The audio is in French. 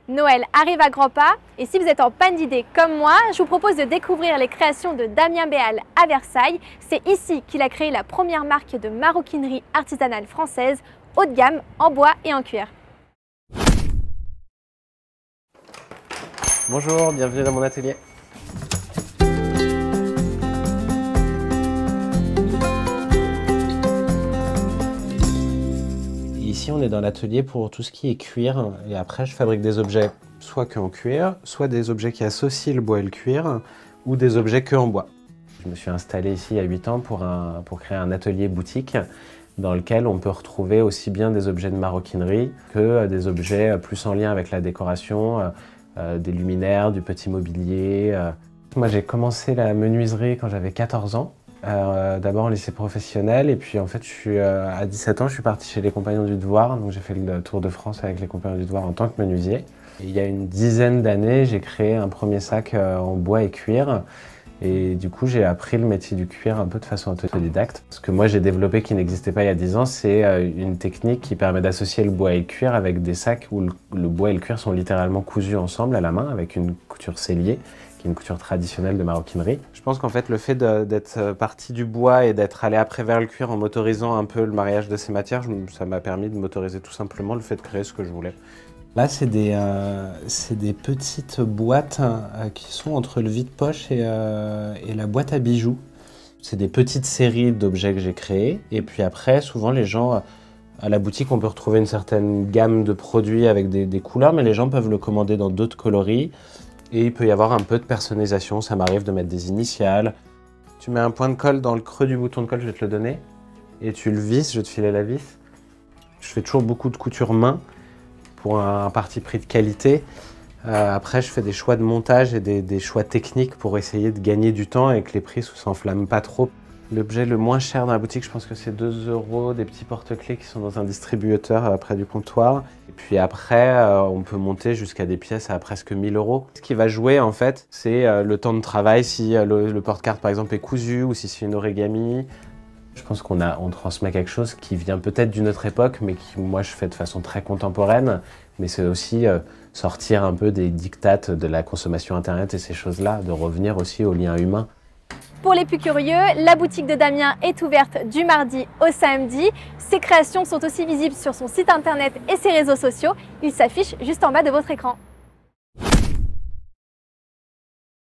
Noël arrive à grands pas et si vous êtes en panne d'idées comme moi, je vous propose de découvrir les créations de Damien Béal à Versailles. C'est ici qu'il a créé la première marque de maroquinerie artisanale française, haut de gamme, en bois et en cuir. Bonjour, bienvenue dans mon atelier. Ici, on est dans l'atelier pour tout ce qui est cuir et après, je fabrique des objets soit qu'en cuir, soit des objets qui associent le bois et le cuir ou des objets que en bois. Je me suis installé ici il y a 8 ans pour créer un atelier boutique dans lequel on peut retrouver aussi bien des objets de maroquinerie que des objets plus en lien avec la décoration, des luminaires, du petit mobilier. Moi, j'ai commencé la menuiserie quand j'avais 14 ans. D'abord en lycée professionnel et puis en fait à 17 ans je suis parti chez les Compagnons du Devoir, donc j'ai fait le tour de France avec les Compagnons du Devoir en tant que menuisier. Et il y a une dizaine d'années j'ai créé un premier sac en bois et cuir et du coup j'ai appris le métier du cuir un peu de façon autodidacte. Ce que moi j'ai développé qui n'existait pas il y a 10 ans, c'est une technique qui permet d'associer le bois et le cuir avec des sacs où le bois et le cuir sont littéralement cousus ensemble à la main avec une couture sellier, qui est une couture traditionnelle de maroquinerie. Je pense qu'en fait, le fait d'être parti du bois et d'être allé après vers le cuir en m'autorisant un peu le mariage de ces matières, ça m'a permis de m'autoriser tout simplement le fait de créer ce que je voulais. Là, c'est des petites boîtes qui sont entre le vide-poche et la boîte à bijoux. C'est des petites séries d'objets que j'ai créés. Et puis après, souvent, les gens, à la boutique, on peut retrouver une certaine gamme de produits avec des couleurs, mais les gens peuvent le commander dans d'autres coloris. Et il peut y avoir un peu de personnalisation, ça m'arrive de mettre des initiales. Tu mets un point de colle dans le creux du bouton de colle, je vais te le donner. Et tu le visses, je vais te filer la vis. Je fais toujours beaucoup de couture main pour un parti pris de qualité. Après, je fais des choix de montage et des choix techniques pour essayer de gagner du temps et que les prix ne s'enflamment pas trop. L'objet le moins cher dans la boutique, je pense que c'est 2 €, des petits porte-clés qui sont dans un distributeur près du comptoir. Et puis après, on peut monter jusqu'à des pièces à presque 1 000 €. Ce qui va jouer, en fait, c'est le temps de travail, si le porte-carte, par exemple, est cousu ou si c'est une origami. Je pense qu'on transmet quelque chose qui vient peut-être d'une autre époque, mais qui, moi, je fais de façon très contemporaine. Mais c'est aussi sortir un peu des dictates de la consommation Internet et ces choses-là, de revenir aussi au lien humain. Pour les plus curieux, la boutique de Damien est ouverte du mardi au samedi. Ses créations sont aussi visibles sur son site internet et ses réseaux sociaux. Ils s'affichent juste en bas de votre écran.